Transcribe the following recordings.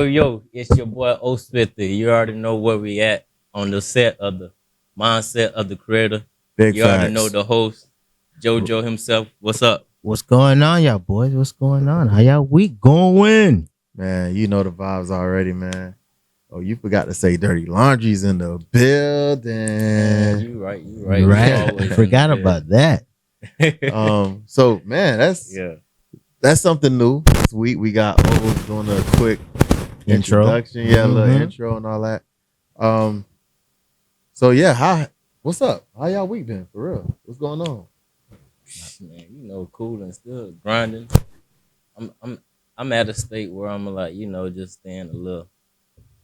Yo, it's your boy O Smithy. You already know where we at on the set of the mindset of the creator. Big You already know facts. the host, JoJo himself. What's up? What's going on, y'all boys? What's going on? How y'all week going? Man, you know the vibes already, man. Oh, you forgot to say Dirty Laundry's in the building. You right. You right. Right. Always in Forgot the about that. bed. So man, Yeah. that's something new. This week we got O's doing a quick Intro. introduction, a little Mhm. intro and all that. So yeah, what's up? How y'all week been for real? What's going on? Man, cool and still grinding. I'm at a state where I'm like, just staying a little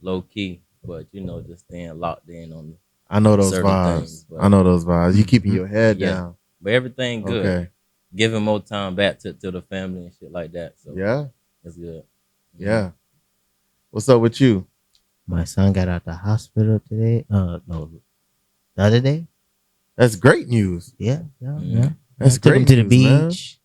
low key, but just staying locked in on I know those certain vibes. things, but- I know those vibes. You keeping your head Yeah. down. but everything good. Okay. Giving more time back to the family and shit like that. So Yeah. it's good. Yeah. What's up with you? My son got out the hospital today. No, the other day. That's great news. Yeah. Mhm. That's I took him great to the news, man. beach.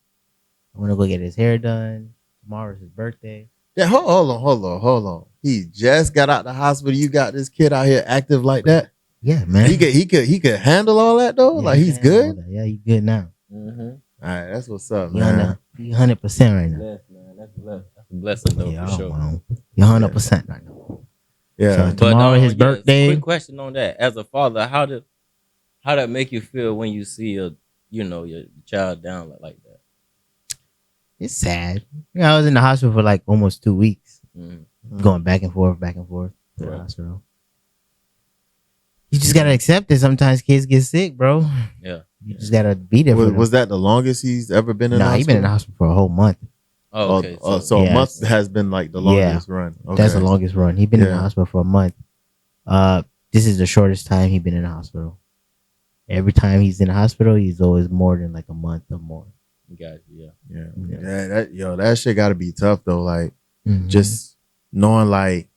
I want to go get his hair done. Tomorrow's his birthday. Yeah, hold on. He just got out the hospital. You got this kid out here active like that. Yeah, man. He could handle all that though. Yeah, Like he's he can handle good. that. Yeah, he's good now. Mm-hmm. All right, that's what's up, He on man. the 100% right now. Blessed, man. That's blessed. That's a blessing though Yeah, for sure. man. You're 100% right now. Yeah, So- Tomorrow his birthday. Quick question on that. As a father, how that make you feel when you see your child down like that? It's sad. I was in the hospital for like almost 2 weeks. Mhm. Going back and forth to the Right. hospital. You just gotta accept it. Sometimes kids get sick, bro. Yeah. You just gotta be there for them. was that the longest he's ever been in? the Nah, he been in the hospital? hospital for a whole month. Oh, okay. So Yeah. a month has been like the longest run. Okay. That's the longest run. He been in the Yeah. hospital for a month. This is the shortest time he been in the hospital. Every time he's in the hospital, he's always more than like a month or more. Got you. Yeah, Yeah. that shit got to be tough though. Like Mhm. just knowing, like,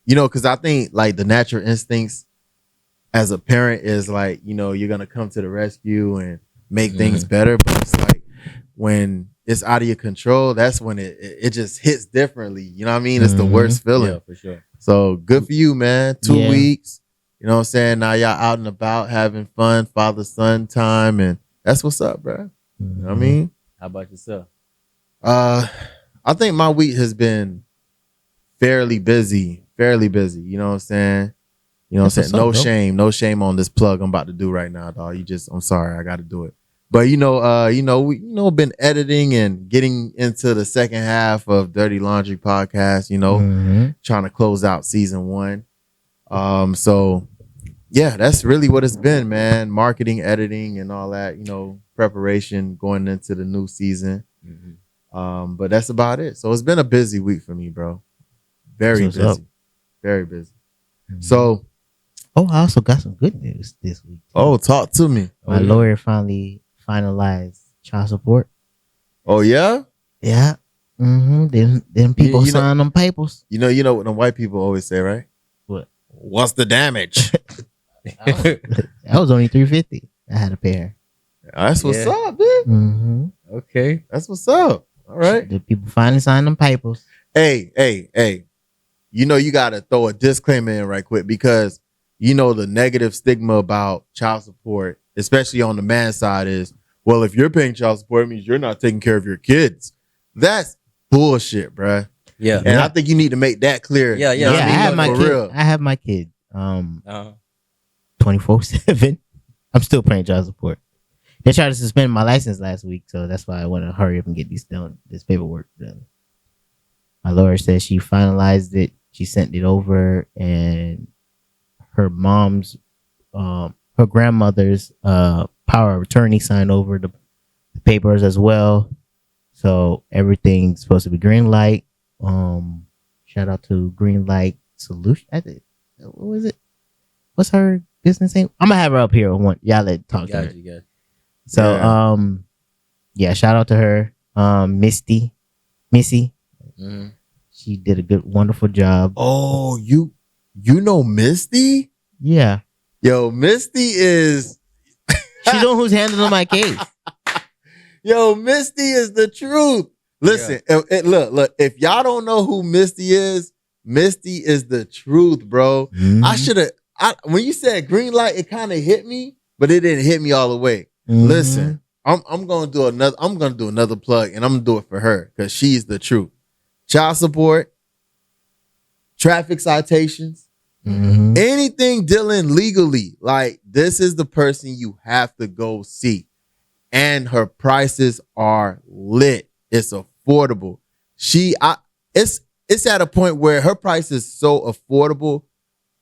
because I think like the natural instincts as a parent is like, you're gonna come to the rescue and make things better, but it's like when it's out of your control, that's when it just hits differently. You know what I mean? It's the Mhm. worst feeling. Yeah, for sure. So good for you, man. 2 Yeah. weeks. You know what I'm saying? Now y'all out and about having fun, father-son time, and that's what's up, bro. You know what I mean? How about yourself? I think my week has been fairly busy. You know what I'm saying? You know what I'm That's saying? what's up, bro. No shame on this plug I'm about to do right now, dog. I'm sorry, I got to do it. But we been editing and getting into the second half of Dirty Laundry podcast. Mhm. Trying to close out season 1. So yeah, that's really what it's been, man. Marketing, editing, and all that. Preparation going into the new season. Mm-hmm. But that's about it. So it's been a busy week for me, bro. Very That's what's busy. Very busy. Mhm. So, I also got some good news this week. talk to me. My lawyer finally finalized child support. Oh yeah? Yeah. Them people you know- sign them papers. You know what the white people always say, right? What? What's the damage? That was only $350. I had to pay her. That's what's Yeah. up, dude. Mm-hmm. Okay. That's what's up. All right. The people finally signed them papers. Hey. You got to throw a disclaimer in right quick because the negative stigma about child support, especially on the man side, is, well, if you're paying child support, it means you're not taking care of your kids. That's bullshit, bruh. Yeah. And I think you need to make that clear. Yeah, You know yeah. what I have my For kid. real. I have my kid. Uh-huh. 24/7. I'm still paying child support. They tried to suspend my license last week, so that's why I want to hurry up and get this paperwork done. My lawyer says she finalized it. She sent it over, and her grandmother's power of attorney signed over the papers as well. So everything's supposed to be green light. Shout out to Green Light Solution. What was it? What's her business name? I'm gonna have her up here. Y'all let talk to her. Got you. So yeah, shout out to her. Missy. Mm-hmm. She did a wonderful job. Oh, you know Misty? Yeah. Yo, Misty is She's the one who's handling my case. Misty is the truth. Listen, look, if y'all don't know who Misty is, Misty is the truth, bro. Mhm. I should have. When you said green light, it kind of hit me, but it didn't hit me all the way. Mhm. Listen, I'm gonna do another. I'm gonna do another plug, and I'm gonna do it for her because she's the truth. Child support, traffic citations, Mhm. anything dealing legally. Like this is the person you have to go see, and her prices are lit. It's affordable. It's at a point where her price is so affordable.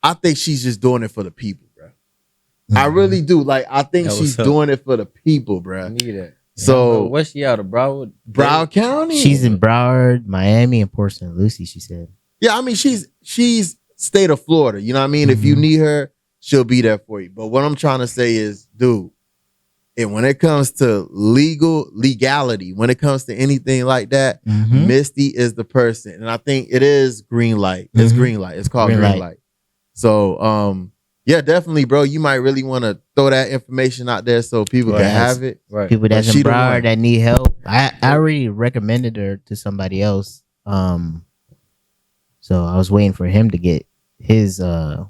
I think she's just doing it for the people, bro. I really do. Like, I think That she's what's up. doing it for the people, I bro. need that. So, where's she out of Broward? Broward County. She's in Broward, Miami, and Port St. Lucie. She said. Yeah, I mean, she's state of Florida. You know what I mean? If you Mhm. need her, she'll be there for you. But what I'm trying to say is, dude, and when it comes to legality, when it comes to anything like that, Mhm. Misty is the person. And I think it is green light. It's Mhm. green light. It's called Green green light. light. So, yeah, definitely, bro. You might really want to throw that information out there so people Right. can have it. Right. People that's But she in the one. Broward that need help. I already recommended her to somebody else. So I was waiting for him to get his stuff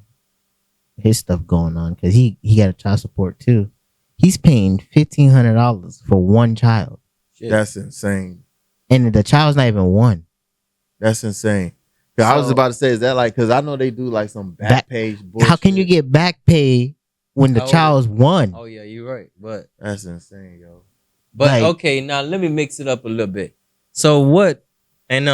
going on because he got a child support too. He's paying $1,500 for one child, Shit. That's insane. and the child's not even one. That's insane. 'Cause I was So- about to say, is that like, because I know they do like some back Back- page bullshit. How can you get back pay when the How old child's one? Oh yeah, you're right. But That's insane, yo. Like- okay, now let me mix it up a little bit. So what? And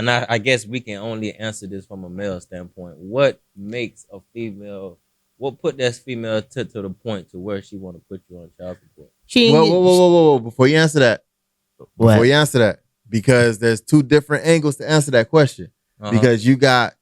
I guess we can only answer this from a male standpoint. What makes a female? What put that female to the point to where she want to put you on child support? She Whoa, ain't whoa, get- whoa, whoa, whoa, whoa. Before you answer that, What? because there's two different angles to answer that question. Uh-huh. Because you got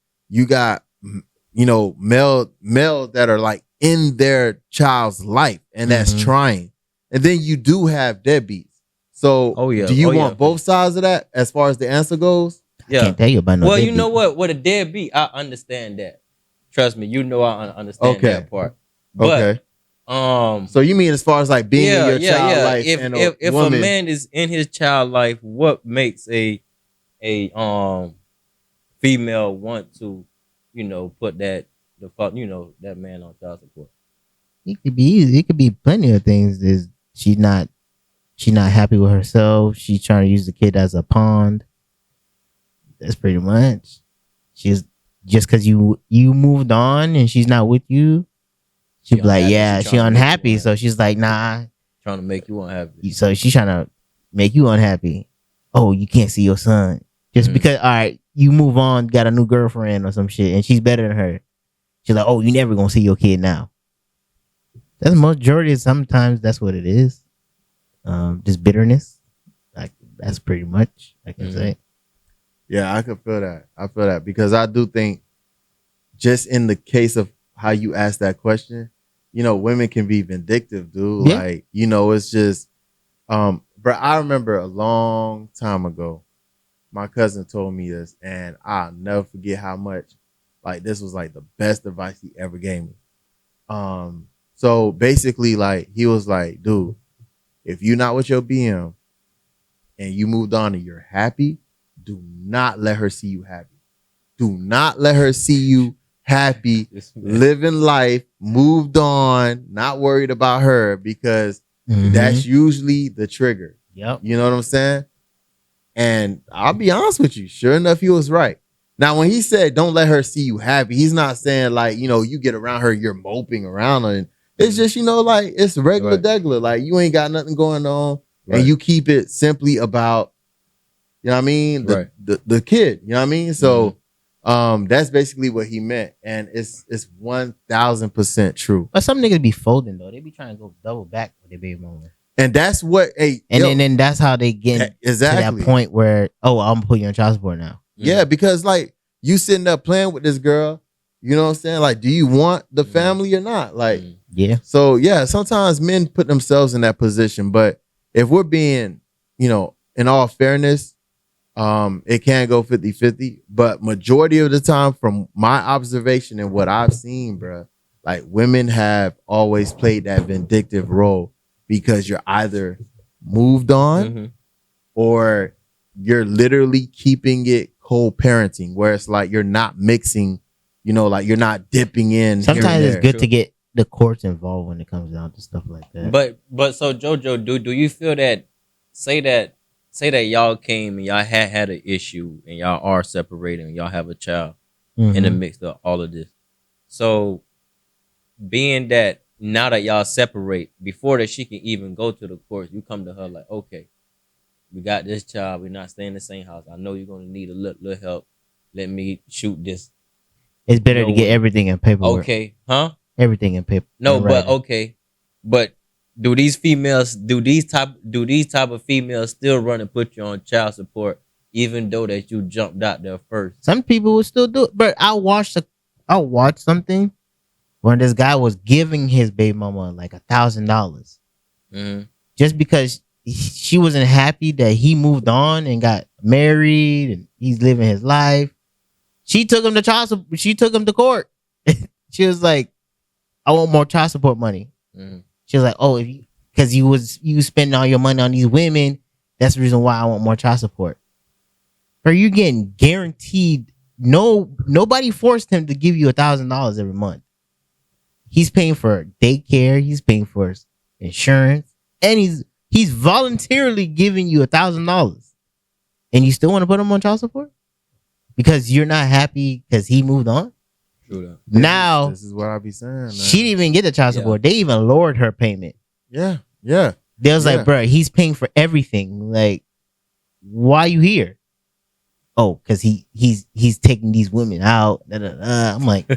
male that are like in their child's life and that's Mhm. trying, and then you do have deadbeats. So, Oh, yeah. do you Oh, yeah. want both sides of that as far as the answer goes? yeah. Can't tell you about no. Well, you deadbeat. know what? What a deadbeat, I understand that. Trust me, you know I understand Okay. that part. But, Okay. Um. So you mean as far as like being in your child life If and if a woman, man is in his child life, what makes a female want to, put that that man on child support? It could be easy. It could be plenty of things. Is she's not happy with herself. She's trying to use the kid as a pond. That's pretty much. She's just because you moved on and she's not with you. She'd She be like, unhappy. yeah, She she trying to make you unhappy. So unhappy. she's like, nah. Trying to make you unhappy. So she's trying to make you unhappy. Oh, you can't see your son just Mhm. because. All right, you move on, got a new girlfriend or some shit, and she's better than her. She's like, oh, you never gonna see your kid now. That's the majority. Sometimes that's what it is. Just bitterness. Like that's pretty much I can Mhm. say. yeah, I could feel that. I feel that because I do think, just in the case of how you asked that question, women can be vindictive, dude. Yeah. Like, it's just, bro. I remember a long time ago, my cousin told me this, and I'll never forget how much, like, this was like the best advice he ever gave me. So basically, like, he was like, dude, if you're not with your BM and you moved on and you're happy, do not let her see you happy. Do not let her see you happy, This man- living life, moved on, not worried about her, because Mhm. that's usually the trigger. Yep. You know what I'm saying? And I'll be honest with you, sure enough, he was right. Now, when he said don't let her see you happy, he's not saying like, you get around her, you're moping around her. And it's just, like it's regular Right. degular. Like you ain't got nothing going on. Right. And you keep it simply about, you know what I mean? Right. The kid, you know what I mean? So that's basically what he meant. And it's 1000% true. But some niggas be folding though. They be trying to go double back with their baby mama. And that's what And then that's how they get exactly to that point where, oh, I'm gonna put you on child support now. Yeah, because like you sitting up playing with this girl, you know what I'm saying? Like, do you want the family or not? Like, Mhm. Yeah. so yeah, sometimes men put themselves in that position. But if we're being, in all fairness, it can go 50-50. But majority of the time, from my observation and what I've seen, bruh, like women have always played that vindictive role because you're either moved on Mhm. or you're literally keeping it co-parenting, where it's like you're not mixing, you know, like you're not dipping in. Sometimes here it's and good there. to get the courts involved when it comes down to stuff like that. But so Jojo, do you feel that say that y'all came and y'all had an issue and y'all are separating and y'all have a child in the Mhm. mix of all of this. So being that now that y'all separate, before that she can even go to the courts, you come to her like, okay, we got this child, we're not staying in the same house. I know you're gonna need a little help. Let me shoot this. It's better No to get way. everything in paperwork. Okay, huh? Everything in paper. No, in but writing. okay. But do these type of females still run and put you on child support even though that you jumped out there first? Some people would still do it, but I watched something when this guy was giving his baby mama like $1,000 Mm-hmm. just because she wasn't happy that he moved on and got married and he's living his life. She took him to She took him to court. She was like, "I want more child support money." Mm-hmm. She was like, "Oh, if because you spending all your money on these women, that's the reason why I want more child support." Are you getting guaranteed? Nobody forced him to give you $1,000 every month. He's paying for daycare. He's paying for insurance, and he's voluntarily giving you $1,000, and you still want to put him on child support because you're not happy because he moved on. True that. Now This is what I be saying, man. she didn't even get the child Yeah. support. They even lowered her payment. Yeah. They was Yeah. like, bro, he's paying for everything. Like, why you here? Oh, because he's taking these women out. Da, da, da. I'm like,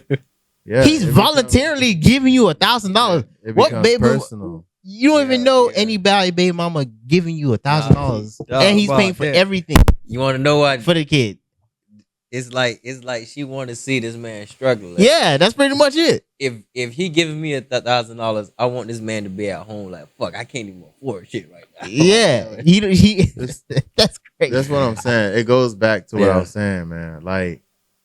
Yeah. he's it voluntarily giving you $1,000. It What becomes baby? personal. You don't even Yeah, know yeah. anybody baby mama giving you $1,000, Nah, and he's nah, paying for that- everything You want to know what? for the kid. It's like she want to see this man struggling. Yeah, that's pretty much it. If he giving me $1,000, I want this man to be at home like, fuck, I can't even afford shit right now. Yeah, he It's- that's crazy. That's what I'm saying. It goes back to what Yeah. I was saying, man. Like,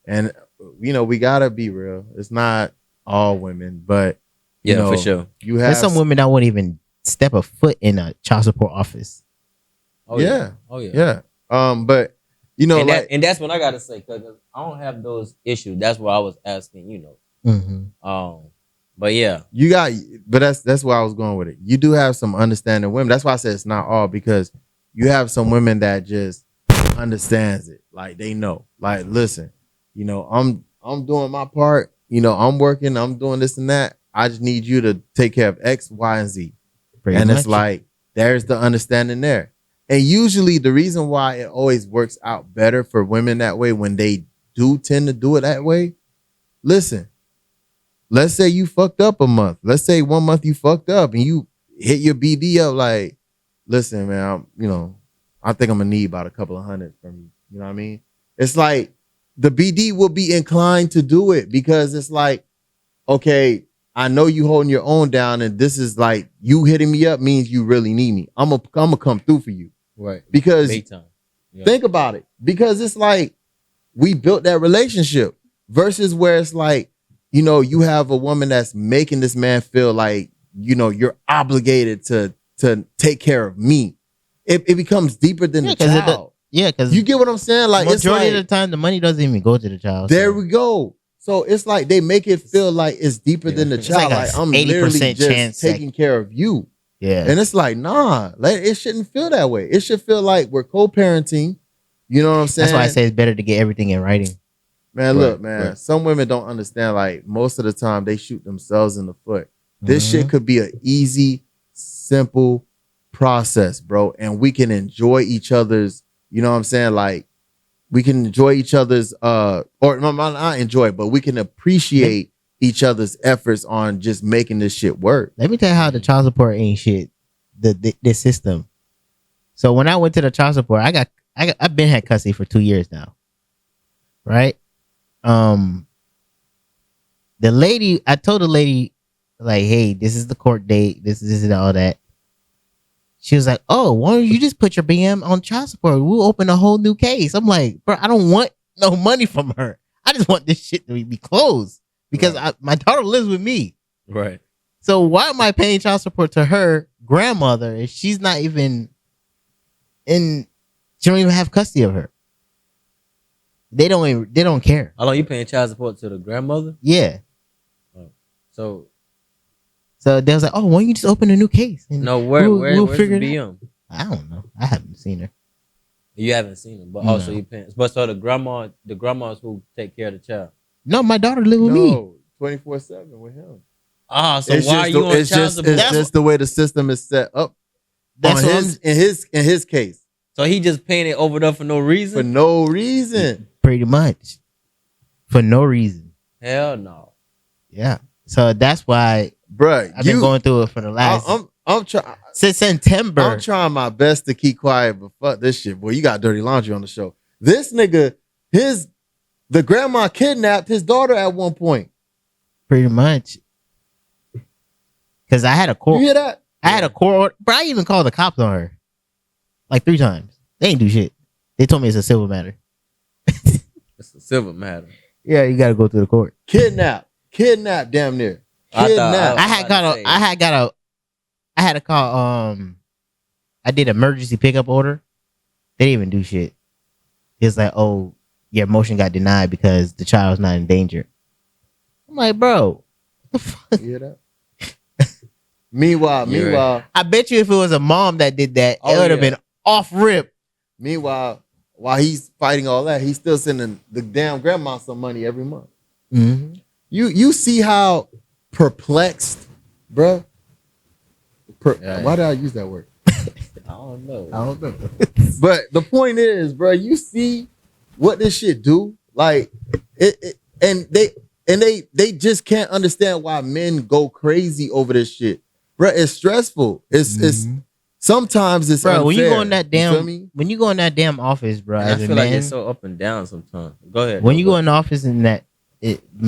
and you know, we gotta be real. It's not all women, but you Yeah, know, for sure. You have There's some women that won't even step a foot in a child support office. Oh Yeah. Oh yeah. Yeah. But you know, And, like, and that's what I gotta say, because I don't have those issues. That's why I was asking, But yeah. you got, but that's where I was going with it. You do have some understanding women. That's why I said it's not all, because you have some women that just understands it. Like, they know. Like, listen, you know, I'm doing my part. You know, I'm working. I'm doing this and that. I just need you to take care of X, Y, and Z. Pretty And much. it's like, there's the understanding there. And usually the reason why it always works out better for women that way, when they do tend to do it that way, listen, let's say you fucked up a month. Let's say 1 month you fucked up and you hit your BD up like, listen, man, I think I'm gonna need about a couple of hundred from you. You know what I mean? It's like the BD will be inclined to do it, because it's like, okay, I know you holding your own down, and this is like, you hitting me up means you really need me. I'm gonna come through for you, Right. because Big time. Yeah. think about it, because it's like we built that relationship, versus where it's like, you have a woman that's making this man feel like, you're obligated to take care of me. It becomes deeper than the 'cause child. because You get what I'm saying? Like, it's majority like, of the time the money doesn't even go to the child. there so. we go. So it's like they make it feel like it's deeper than the It's child. like a Like, I'm 80% literally just chance that- taking care of you. Yeah, And it's like, nah, it shouldn't feel that way. It should feel like we're co-parenting. You know what I'm saying? that's why I say it's better to get everything in writing. Man, Right, look, man, right. some women don't understand. Like, most of the time they shoot themselves in the foot. This Mhm. shit could be an easy, simple process, bro. And we can enjoy each other's, you know what I'm saying? Like, we can enjoy each other's, or not enjoy, but we can appreciate each other's efforts on just making this shit work. Let me tell you how the child support ain't shit. The system. So when I went to the child support, I've been had custody for 2 years now. Right? I told the lady, like, hey, this is the court date, this and all that. She was like, oh, why don't you just put your BM on child support? We'll open a whole new case. I'm like, bro, I don't want no money from her. I just want this shit to be closed, because my daughter lives with me. Right. So why am I paying child support to her grandmother if she's not even she don't even have custody of her? They don't care. How long you paying child support to the grandmother? Yeah. So So they was like, oh, why don't you just open a new case? And no, we'll where's figure the it out. BM? I don't know. I haven't seen her. You haven't seen him, but No. also you paying. But so the grandmas who take care of the child. No, my daughter live with me. No, 24/7 with him. Ah, so It's why are just you the, on it's child just support? it's just the way the system is set up. That's on what his in his case So he just paying it over there for no for reason? no reason. Pretty much. For no reason. Hell no. Yeah. So that's why Bruh, I've been going through it for the last I'm trying. since September. I'm trying my best to keep quiet, but fuck this shit, boy. You got dirty laundry on the show. This nigga, the grandma kidnapped his daughter at one point. Pretty much. Cause I had a You court. hear that? I had a court order. But I even called the cops on her. Like 3 times. They ain't do shit. They told me it's a civil matter. It's a civil matter. Yeah, you gotta go through the court. Kidnapped, damn near. I thought- Kidnapped. I had to call I did emergency pickup order. They didn't even do shit. It's like, oh, your motion got denied because the child's not in danger. I'm like, bro, what the fuck? You hear that? Meanwhile, I bet you if it was a mom that did that, Oh, it would have yeah. been off rip. while he's fighting all that, he's still sending the damn grandma some money every month. Mm-hmm. You see how perplexed, bruh? Yeah. Why did I use that word? I don't know. I don't know. But the point is, bro, you see what this shit do? Like and they just can't understand why men go crazy over this shit. Bro, it's stressful. It's sometimes it's Bro, unfair. when you go in that You feel damn me? when you go in that damn office, bro, And I as a feel like man, it's so up and down sometimes. Go ahead. when you go in the office in that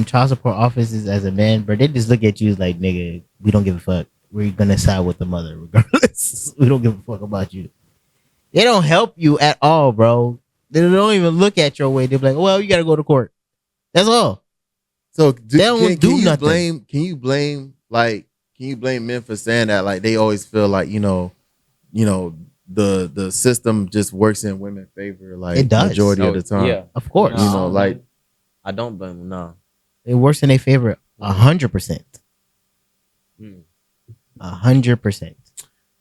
child support offices as a man, bro, they just look at you like, nigga, we don't give a fuck. We're gonna side with the mother regardless. We don't give a fuck about you. They don't help you at all, bro. They don't even look at your way. They're like, well, you gotta go to court. That's all. So They don't do you nothing. Can you blame men for saying that? Like they always feel like, the system just works in women's favor, like It does. majority of the time. Yeah. Of course. You know, like I don't blame him. No. It works in their favor 100%. Mm. 100%.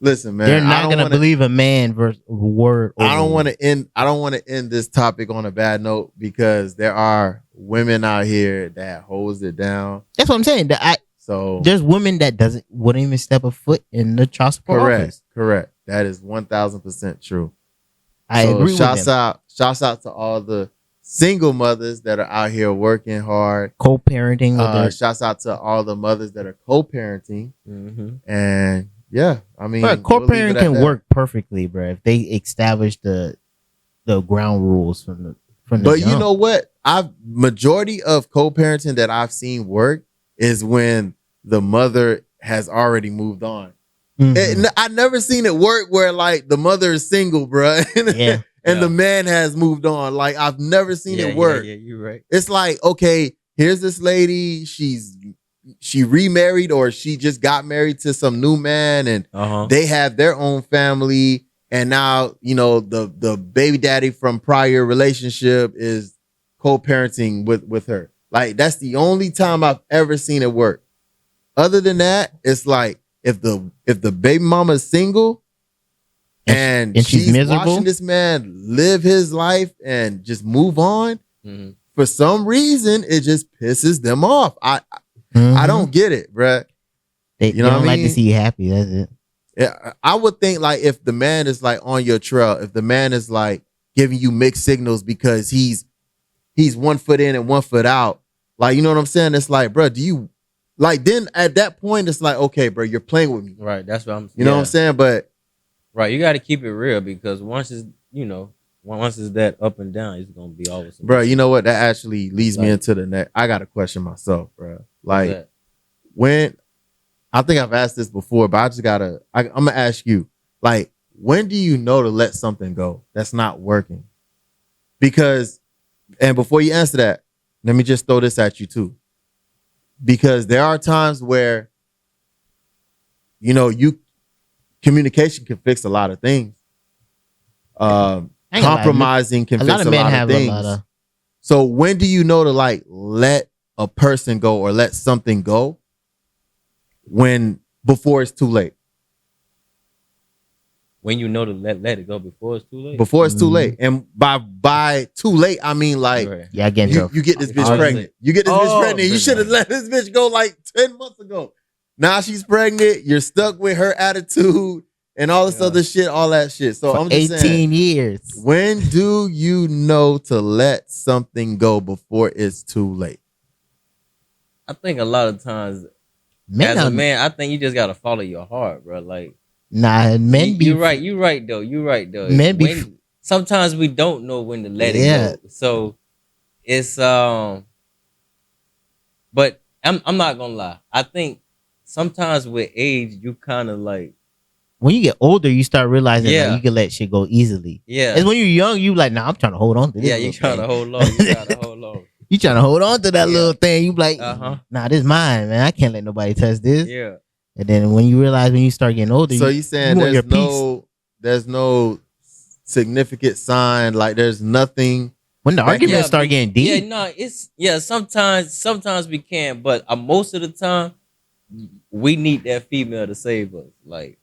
listen, man. They're I not don't gonna wanna- believe a man versus word. I don't over want to end. I don't want to end this topic on a bad note because there are women out here that holds it down. That's what I'm saying. So There's women that wouldn't even step a foot in the child support office. correct. That is 1000% true. I agree with shouts them. shouts out to all the single mothers that are out here working hard. Co-parenting with their Shouts out to all the mothers that are co-parenting. Mm-hmm. And yeah, I mean, But we'll leave co-parenting it at can that. work perfectly, bro. If they establish the ground rules from the But you jump. know what? Majority of co-parenting that I've seen work is when the mother has already moved on. Mhm. I never seen it work where like the mother is single, bro, Yeah. and Yeah. the man has moved on. Like I've never seen it work. Yeah, you're right. It's like, okay, here's this lady, she remarried or she just got married to some new man and Uh-huh. they have their own family, and now the baby daddy from prior relationship is co-parenting with her. Like that's the only time I've ever seen it work. Other than that, it's like if the baby mama is single and she's she's miserable? watching this man live his life and just move on, Mm-hmm. for some reason it just pisses them off. I Mhm. don't get it, bruh. They, you know they what don't I like to mean? see you happy. That's it. Yeah, I would think like if the man is like on your trail, if the man is like giving you mixed signals because he's 1 foot in and 1 foot out, like, you know what I'm saying? It's like, bro, do you like, then at that point it's like, okay, bro, you're playing with me. Right. That's what I'm. You know what I'm saying? But Right. You got to keep it real because once it's that up and down, it's gonna be always. bro, you know what? That actually leads me Like- into the next. I got to question myself, bro. Like That. when I think I've asked this before, but I just gotta. I'm gonna ask you, like, when do you know to let something go that's not working? Because, and before you answer that, let me just throw this at you too. Because there are times where, communication can fix a lot of things. I ain't gonna lie, Compromising can a fix lot of a men lot have of things. a lot of So when do you know to like let a person go or let something go when before it's too late? When you know to let it go before it's too late. Before it's too late. And by too late, I mean like Right. Yeah, I get you get this bitch Obviously. pregnant. You get this bitch Oh, pregnant. You should have let this bitch go like 10 months ago. Now she's pregnant. You're stuck with her attitude and all this Yeah. other shit, all that shit. So for I'm just 18 saying, years. when do you know to let something go before it's too late? I think a lot of times Men, as a are- man, I think you just gotta follow your heart, bro. Like nah, men be you're right. You're right though. You're right though. Men be When- sometimes we don't know when to let Yeah. it go. So it's but I'm not gonna lie. I think sometimes with age you kind of like when you get older, you start realizing Yeah. like, you can let shit go easily. yeah. It's when you're young, you like, nah, I'm trying to hold on to this. Yeah, you little trying to thing. hold on. You trying to hold on. You trying to hold on to that Yeah. little thing. You be like, Uh-huh. nah, this mine, man. I can't let nobody touch this. Yeah. And then when you realize when you start getting older, So you you saying want your there's no significant sign, like there's nothing. when the arguments Yeah, start but- getting Yeah, deep, no, it's sometimes we can, but most of the time we need that female to save us, like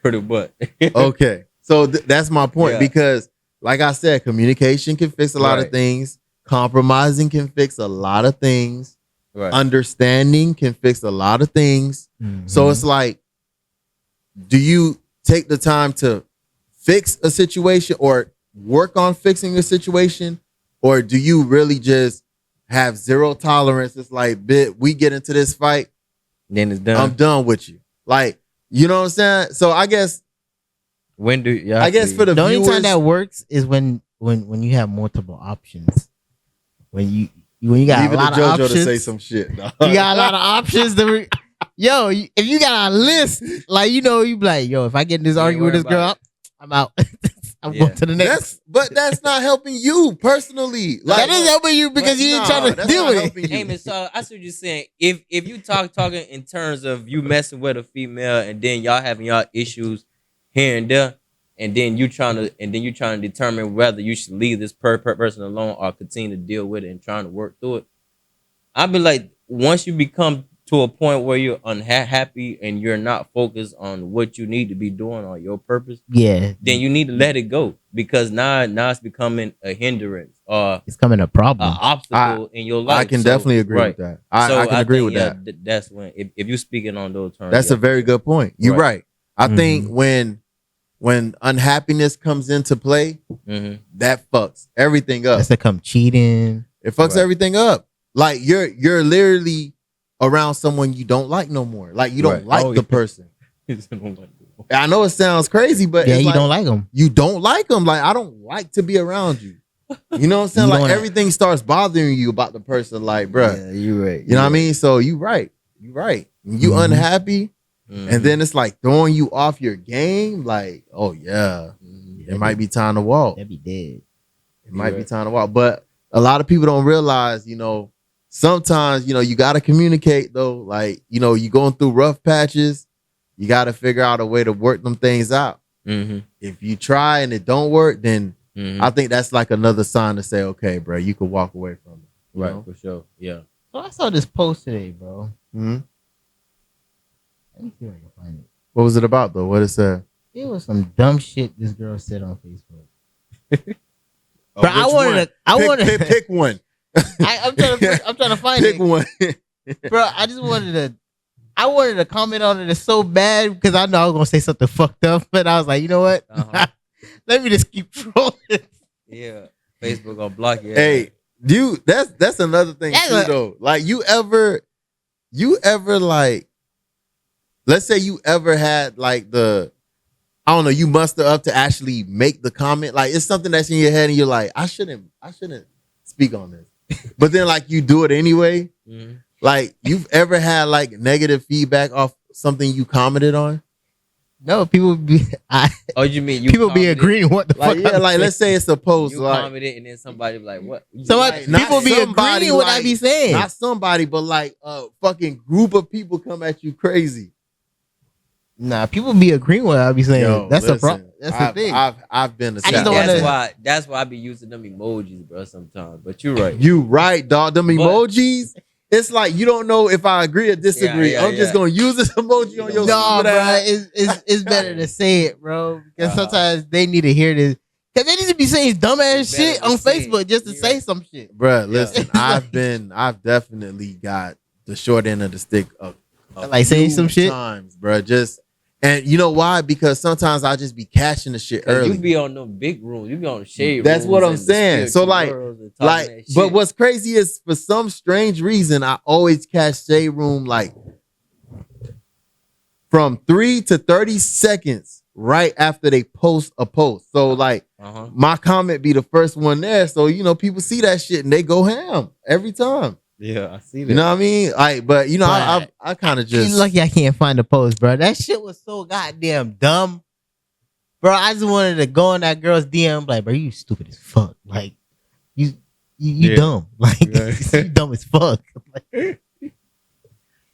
pretty much. Okay. So that's my point Yeah. because like I said, communication can fix a lot of Right. things. Compromising can fix a lot of things. Right. Understanding can fix a lot of things. So Mhm. it's like, do you take the time to fix a situation or work on fixing a situation? Or do you really just have zero tolerance? It's like, we get into this fight, Then it's done. I'm done with you. Like, you know what I'm saying? So I guess When do yeah? I guess for the the only viewers, time that works is when you have multiple options. When you got leave a it lot to of JoJo options, to say some shit. dog. you got a lot of options. Yo, if you got a list, like you be like, yo, if I get in this You ain't argument with this worried girl, about I'm out. I'm Yeah. going to the next. That's not helping you personally. That is helping you because but you ain't nah, trying to that's deal not with helping it. you. Hey, man, so I see what you're saying. If you talking in terms of you messing with a female and then y'all having y'all issues here and there, and then you trying to determine whether you should leave this person alone or continue to deal with it and trying to work through it. I'd be like, once you become to a point where you're unhappy and you're not focused on what you need to be doing or your purpose, Yeah, then you need to let it go because now it's becoming a hindrance or it's coming a problem. an obstacle in your life. I can So, definitely agree right. with that. I So can agree think, with yeah, that. That's when if you're speaking on those terms. That's yeah, a very good point. You're right. I Mhm. think when unhappiness comes into play, Mm-hmm. that fucks everything up. That's to come cheating. It fucks Right. everything up. Like you're literally around someone you don't like no more. Like you don't Right. like Oh, the yeah. person. I know it sounds crazy, but Yeah, it's you like, don't like them. you don't like them. Like I don't like to be around you. You know what I'm saying? You Like don't- everything starts bothering you about the person. Like, bruh, Yeah, you're right. you know what I mean? So you right. You right. You Mhm. unhappy, Mm-hmm. and then it's like throwing you off your game. Like, oh yeah, it might be time to walk. That'd be dead. It might be right. time to walk. But a lot of people don't realize, sometimes, you got to communicate though. Like, you going through rough patches. You got to figure out a way to work them things out. Mm-hmm. If you try and it don't work, then Mm-hmm. I think that's like another sign to say, okay, bro, you can walk away from it. you Right, know? for sure. Yeah. So I saw this post today, bro. Mhm. Let me see if I can find it. What was it about though? What it said? It was some dumb shit this girl said on Facebook. Oh, Bro, I which wanted one? to. I wanted. pick one. I'm trying to find Pick it, one. bro. I just wanted to. I wanted to comment on it so bad because I know I was gonna say something fucked up, but I was like, you know what? Uh-huh. Let me just keep trolling. Yeah. Facebook gonna block you. Hey, that's another thing That's too, a- though. Like you ever like, let's say you ever had like I don't know, you muster up to actually make the comment. Like it's something that's in your head and you're like, I shouldn't speak on this. But then like you do it anyway. Mm-hmm. Like you've ever had like negative feedback off something you commented on? No, people be. Oh, you mean you People be commented? agreeing what the Like, fuck. yeah, like let's say it's a post. You like commented and then somebody be like, what? so like, not people be somebody agreeing what I like- be saying. not somebody, but like a fucking group of people come at you crazy. Nah, people be agreeing what I be saying. Yo, That's a listen, problem. That's the thing. I've been a I just don't savage. wanna- That's why I be using them emojis, bro. Sometimes, but you're right. You right, dog. Them But- emojis. It's like you don't know if I agree or disagree. Yeah, I'm just gonna use this emoji on your No, stupid bro, ass. it's better to say it, bro. Because Uh-huh. sometimes they need to hear this. Because they need to be saying dumbass It's better shit to on say Facebook it. just to You're say right. some shit. Bruh, listen, Yeah. I've definitely got the short end of the stick a Like saying few some shit? times, bruh. And you know why? Because sometimes I just be catching the shit 'Cause early. you be on them big rooms. You be on the shade That's rooms what I'm and the saying. So, spiritual like- worlds and talking that but shit. what's crazy is for some strange reason, I always catch Shade Room like from 3 to 30 seconds right after they post a post. So like Uh-huh. my comment be the first one there. So people see that shit and they go ham every time. Yeah, I see that. You know what I mean? Like, but I kind of You just lucky I can't find the post, bro. That shit was so goddamn dumb. Bro, I just wanted to go in that girl's DM like, bro, you stupid as fuck. Like, you Yeah. dumb. Like, Yeah. you dumb as fuck. Like,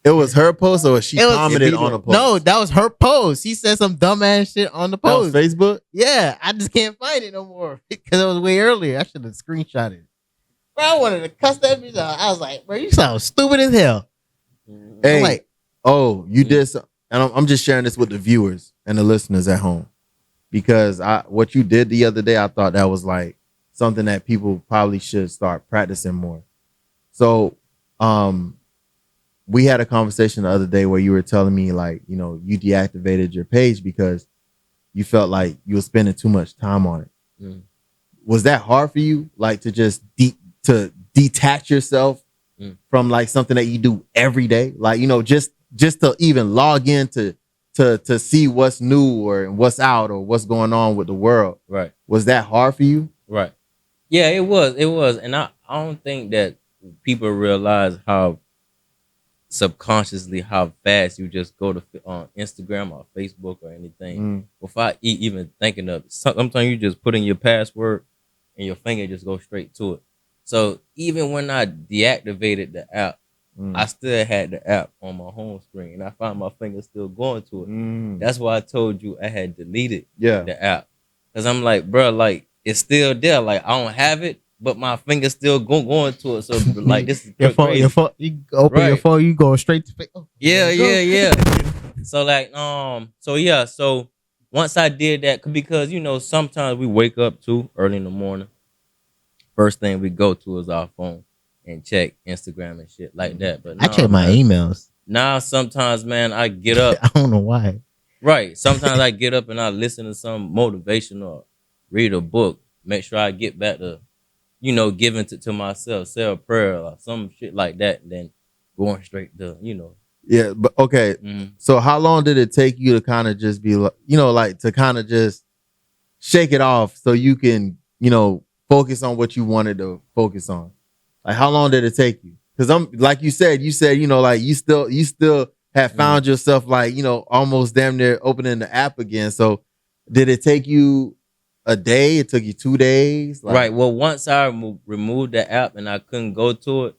it was her post or she It was- commented on a post. no, that was her post. She said some dumbass shit on the that was post. Facebook. Yeah, I just can't find it no more because it was way earlier. I should have screenshot it. Bro, I wanted to cuss that bitch out. I was like, bro, you sound stupid as hell. Hey, I'm like, oh, you did some, and I'm just sharing this with the viewers and the listeners at home because what you did the other day, I thought that was like something that people probably should start practicing more. So, we had a conversation the other day where you were telling me like, you deactivated your page because you felt like you were spending too much time on it. Mm. Was that hard for you? Like to just to detach yourself from like something that you do every day? Like, just to even log in to see what's new or what's out or what's going on with the world. Right. Was that hard for you? Right. Yeah, it was. And I don't think that people realize how subconsciously how fast you just go to on Instagram or Facebook or anything without even thinking of it. Sometimes you just put in your password and your finger just goes straight to it. So even when I deactivated the app, I still had the app on my home screen and I found my finger still going to it. That's why I told you I had deleted the app. Cause I'm like, bro, like it's still there. Like I don't have it, but my finger's still going to it. So like this is your phone, crazy. you open your Right. phone, you go straight to Facebook. Yeah. So like, so once I did that, because sometimes we wake up too early in the morning. First thing we go to is our phone and check Instagram and shit like that. But I check my emails. Now sometimes, man, I get up. I don't know why. Right. Sometimes I get up and I listen to some motivation or read a book. Make sure I get back to, giving to myself, say a prayer or some shit like that. And then going straight to, Yeah, but okay. So how long did it take you to kind of just be like, like to kind of just shake it off so you can, focus on what you wanted to focus on? Like how long did it take you? Because I'm like you said, like you still have found yourself like, almost damn near opening the app again. So did it take you a day? It took you 2 days? Like, right. Well, once I removed the app and I couldn't go to it,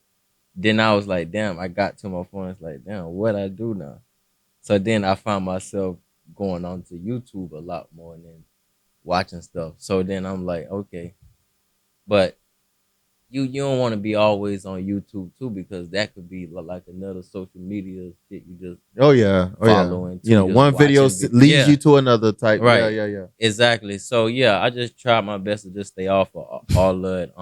then I was like, damn, I got to my phone. It's like, damn, what I do now? So then I found myself going on to YouTube a lot more and then watching stuff. So then I'm like, okay. But you don't want to be always on YouTube too, because that could be like another social media shit you just following. One video leads you to another type. Right. Yeah. Exactly. So yeah, I just tried my best to just stay off of all of it.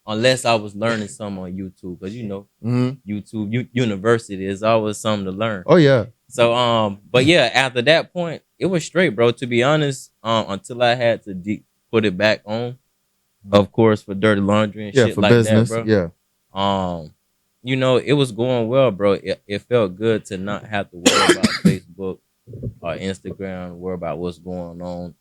Unless I was learning something on YouTube, because YouTube University is always something to learn. Oh yeah. So but yeah, after that point, it was straight, bro. To be honest, until I had to put it back on, of course, for dirty laundry and shit for like business. that, bro. Yeah. It was going well, bro. It felt good to not have to worry about Facebook or Instagram, worry about what's going on.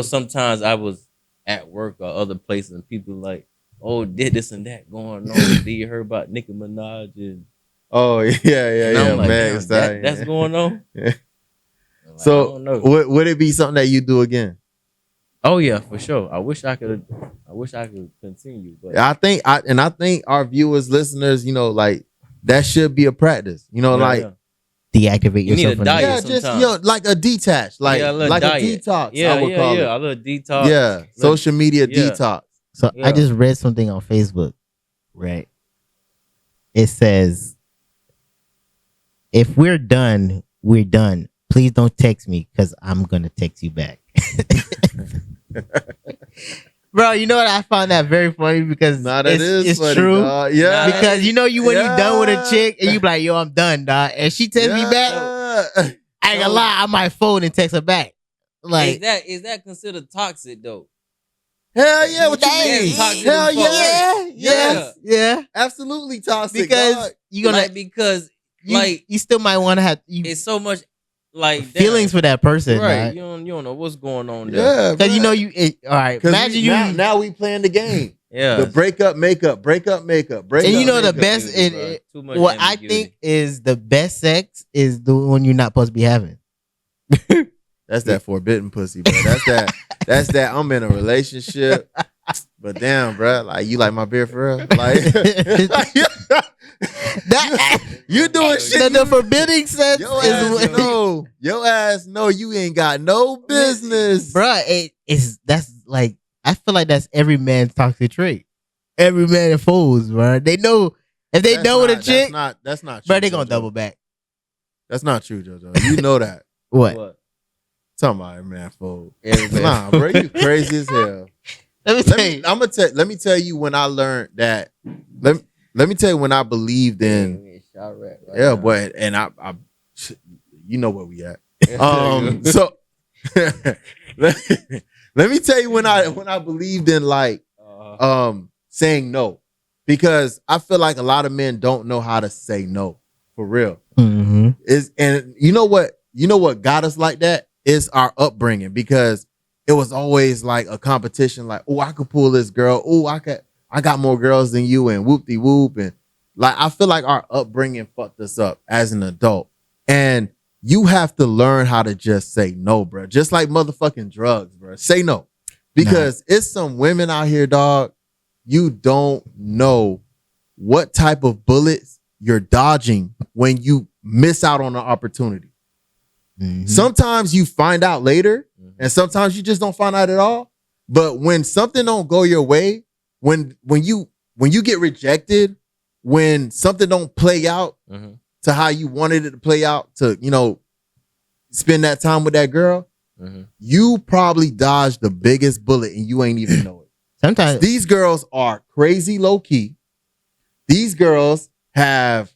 Sometimes I was at work or other places and people like, oh, did this and that going on. Did you hear about Nicki Minaj? And yeah. I'm like, Meg damn, that's going on. Yeah. Like, So I don't know. would it be something that you do again? Oh yeah, for sure. I wish I could continue, but I think our viewers, listeners, like that should be a practice. Yeah. deactivate You need yourself a from diet. Yeah, just sometimes. like a detach, like Yeah, a little like diet. a detox. Yeah, I would yeah, call yeah. it. A little detox. Yeah, Little- social media yeah. detox. So Yeah. I just read something on Facebook, right? It says, if we're done, we're done. Please don't text me because I'm going to text you back. Bro, you know what? I found that very funny because Nah, that is it's funny, true. dog. Yeah, Because you know you when you done with a Yeah. chick and you be like, yo, I'm done, dog. And she texts me back, Yeah. I ain't gonna lie, I might phone and text her back. Like, is that considered toxic though? Hell yeah, what you That mean? is toxic Hell as fuck. yeah. yeah, Yes. yeah. Absolutely toxic. Because dog. you gonna Like because like you still might want to have it's so much like feelings for that person, right? right? You don't know what's going on there. Yeah, Because you bruh. know all right. 'Cause Imagine you now we playing the game. Yeah. The breakup, makeup, breakup, makeup, break and up. you know the makeup. best. Ambiguity, bro. Too much What I ambiguity. think is the best sex is the one you're not supposed to be having. That's that forbidden pussy, bro. That's that. I'm in a relationship, but damn, bro, like you like my beer for real? Like That you doing shit. the forbidding sex Your is ass what, no. Your ass no. You ain't got no business, bruh. That's like I feel like that's every man's toxic trait. Every man that fools, bro. They know if they That's done with a not- chick, That's not. bro, True, they gonna JoJo. double back. That's not true, JoJo. You know that. What? Talking about every man fool. Every man Nah, bro, you crazy as hell. Let me tell you. Let me tell you when I learned that. Let me tell you when I believed in. Yeah, but and I you know where we at. So let me tell you when I believed in like saying no, because I feel like a lot of men don't know how to say no for real. Mhm. And you know what got us like that is our upbringing, because it was always like a competition, like, oh, I could pull this girl, oh, I got more girls than you, and whoop de whoop. And like I feel like our upbringing fucked us up as an adult. And you have to learn how to just say no, bro. Just like motherfucking drugs, bro. Say no. Because it's some women out here, dog. You don't know what type of bullets you're dodging when you miss out on an opportunity. Mhm. Sometimes you find out later, and sometimes you just don't find out at all. But when something don't go your way, when you get rejected, when something don't play out to how you wanted it to play out, to spend that time with that girl, you probably dodged the biggest bullet and you ain't even know it. Sometimes These girls are crazy low key. These girls have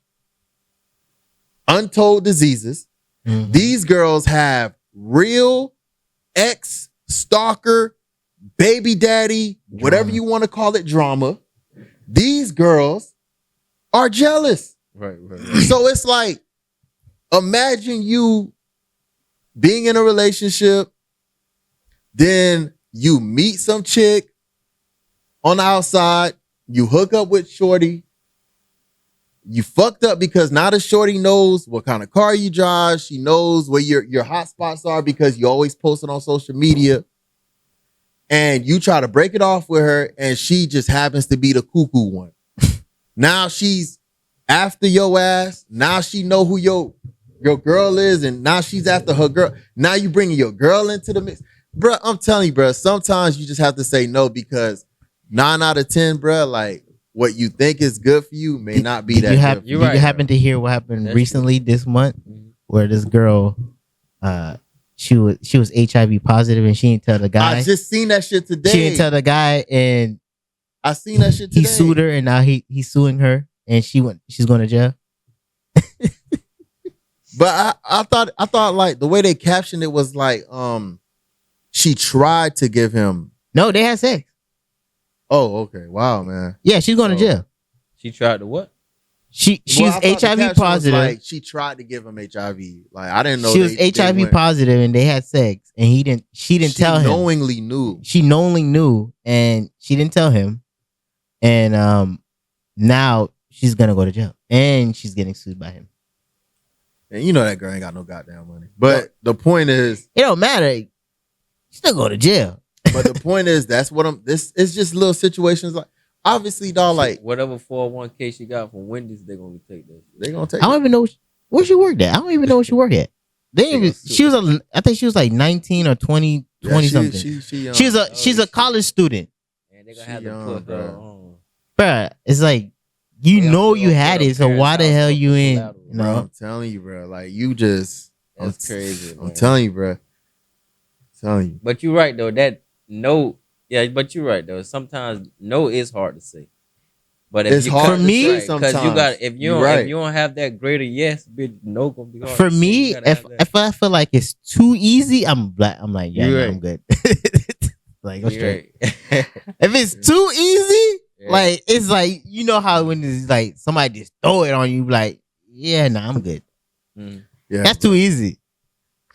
untold diseases. Mhm. These girls have real ex stalker, baby daddy, whatever Drama. you want to call it, drama. These girls are jealous. Right. So it's like, imagine you being in a relationship, then you meet some chick on the outside, you hook up with shorty, you fucked up because now the shorty knows what kind of car you drive, she knows where your hot spots are because you always post it on social media, and you try to break it off with her, and she just happens to be the cuckoo one. Now she's after your ass. Now she know who your girl is, and now she's after her girl. Now you bringing your girl into the mix, bro. I'm telling you, bro. Sometimes you just have to say no, because 9 out of 10, bro, like what you think is good for you may not be Did that you good. have? For You you. right. happen to hear what happened That's recently this month, Mhm. where this girl, she was HIV positive and she didn't tell the guy. I just seen that shit today. She didn't tell the guy, and I seen that shit today. he sued her, and now he's suing her, and she's going to jail. But I thought like the way they captioned it was like she tried to give him. No, they had sex. Oh, okay. Wow, man. Yeah, she's going to Oh. jail. She tried to what? She Well, was I thought the HIV caption was positive. like she tried to give him HIV. Like I didn't know She was they HIV went- positive, and they had sex, and she didn't tell him. Knowingly knew. She knowingly knew, and she didn't tell him. And now she's gonna go to jail, and she's getting sued by him. And you know that girl ain't got no goddamn money. But the point is, It don't matter. You still go to jail. that's what I'm. This is just little situations like. Obviously, dog, like whatever 401k she got from Wendy's, they're gonna take that. they gonna take. I don't even know. Where she worked at? I don't even know where she worked at. They She even, was she was a, I think she was like 19 or 20 something. She She's a college student. And they gonna She have to young, put her bro. on. Bruh, it's like you They know gonna you put had her it, so why the parents' hell house you up in? collateral. You bro, know? I'm telling you, bro. Like you just, That's crazy. I'm Man. telling you, bro. I'm telling you. But you're right though. That no, yeah. But you're right though. Sometimes no is hard to say. But if It's you hard For to me- say right, because sometimes. you got if you You're don't right. if you don't have that greater yes, bitch, no gonna be hard. For to say. You me, gotta if have that. if I feel like it's too easy, I'm like, yeah, You no, right. I'm good. Like, go You straight. right. If it's too easy, Yeah. like it's like you know how when it's like somebody just throw it on you, like, yeah, nah, I'm good. Mm. Yeah, That's bro. too easy.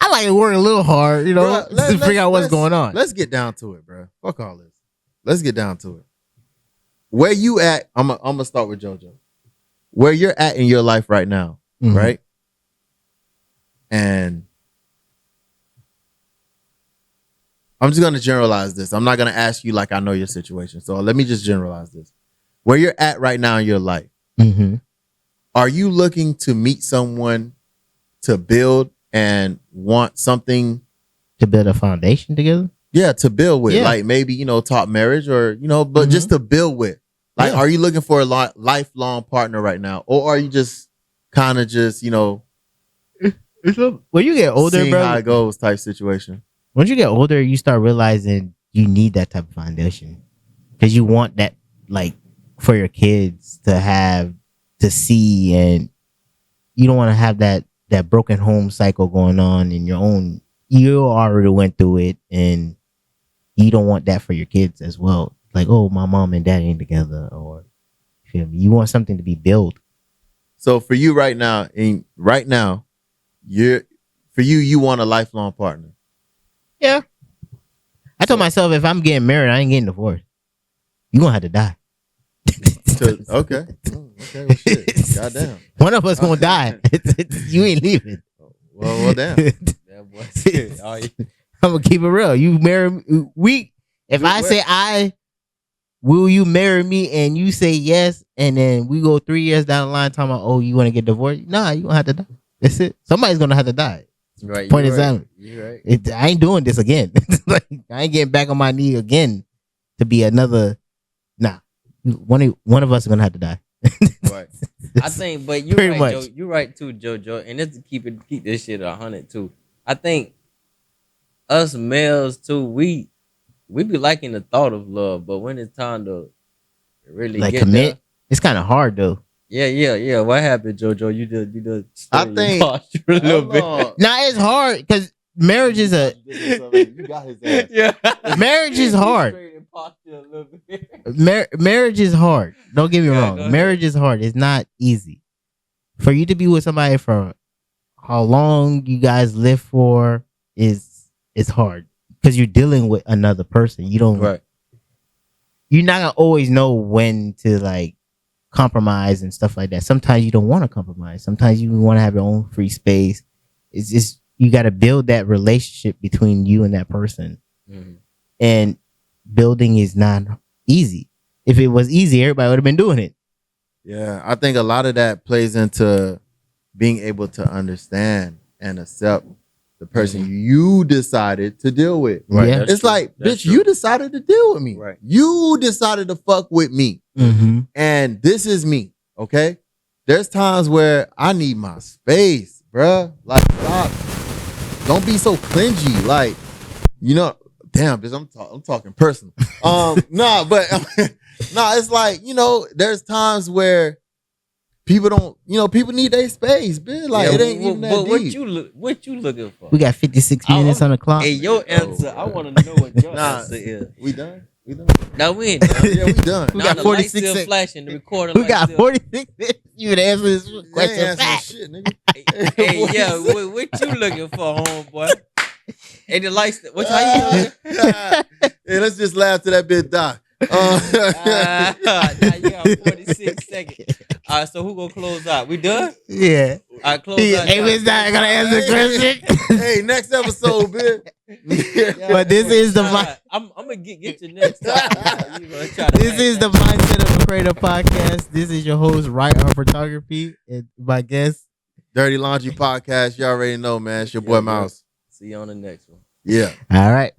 I like to work a little hard, you know, Bruh, to figure out what's going on. Let's get down to it, bro. Fuck all this. Let's get down to it. Where you at? I'm gonna start with JoJo. Where you're at in your life right now, Mhm. right? And I'm just gonna generalize this. I'm not gonna ask you like I know your situation. So let me just generalize this. Where you're at right now in your life, Mhm. are you looking to meet someone to build and want something? To build a foundation together. Yeah, to build with, Yeah. like maybe talk marriage or but just to build with. Like, Yeah. are you looking for a lifelong partner right now, or are you just kind of just When you get older, seeing how bro, it goes type situation? once you get older, you start realizing you need that type of foundation because you want that, like, for your kids to have to see, and you don't want to have that broken home cycle going on in your own. You already went through it, and you don't want that for your kids as well. Like, oh, my mom and dad ain't together, or feel me? You want something to be built. So for you right now, you want a lifelong partner. Yeah. I told myself if I'm getting married, I ain't getting divorced. You gonna have to die. Okay. Well, shit. Goddamn. One of us gonna die. You ain't leaving. Well, damn. That boy said, oh, yeah. I'm gonna keep it real. You marry me. If I say will you marry me, and you say yes, and then we go 3 years down the line talking about, oh, you want to get divorced? Nah, you gonna have to die. That's it. Somebody's gonna have to die. Right. Point You're right. example. You're right. I ain't doing this again. Like, I ain't getting back on my knee again to be another. Nah, one of us is gonna have to die. Right. I think, but you're Pretty right, much. Joe. You're right too, JoJo. And let's keep this shit 100 too. I think us males too, we be liking the thought of love, but when it's time to really Like get commit. there, It's kind of hard though. yeah. What happened, JoJo? You did. I stir your think- posture a little bit. Nah, it's hard because marriage is a You got his ass. Yeah. Marriage is hard. Straight in posture a little bit. marriage is hard. Don't get me Yeah, wrong. go ahead. Marriage is hard. It's not easy. For you to be with somebody for how long you guys live for is hard because you're dealing with another person. You don't. Right. You're not gonna always know when to like compromise and stuff like that. Sometimes you don't want to compromise. Sometimes you want to have your own free space. It's just you got to build that relationship between you and that person. Mhm. And building is not easy. If it was easy, everybody would have been doing it. Yeah, I think a lot of that plays into being able to understand and accept the person you decided to deal with. Right. Yeah. That's It's true. like, That's bitch, true. you decided to deal with me. Right. You decided to fuck with me. Mm-hmm. And this is me. Okay. There's times where I need my space, bruh. Like, stop. Don't be so clingy. Like, damn, bitch, I'm talking personal. Nah, but it's like, there's times where people don't, people need their space, bitch. Like, Yeah, it ain't even that but deep. what you looking for? We got 56 minutes on the clock. Hey, your answer. I want to know what your Nah. answer is. We done? We done? Now we ain't done. Yeah, we done. We Now got the 46 lights still seconds. flashing. The recording. We lights got still- 46 minutes. You would answer this They ain't question answering back. shit, nigga. Hey, yeah, what you looking for, homeboy? Hey, the lights. What how you? Hey, let's just laugh to that bit die. Now you got 46 seconds. All right, so who gonna close out? We done? Yeah. All right, close Hey, out. it's not gonna answer the question. Hey, next episode, bitch. Yeah, But this is the all vi- right, I'm gonna get you next time. You gonna try to This is the Mindset of a Creator podcast. This is your host, Right on Photography, and my guest. Dirty Laundry Podcast. You already know, man. It's your boy Yeah, bro. Mouse. See you on the next one. Yeah. All right.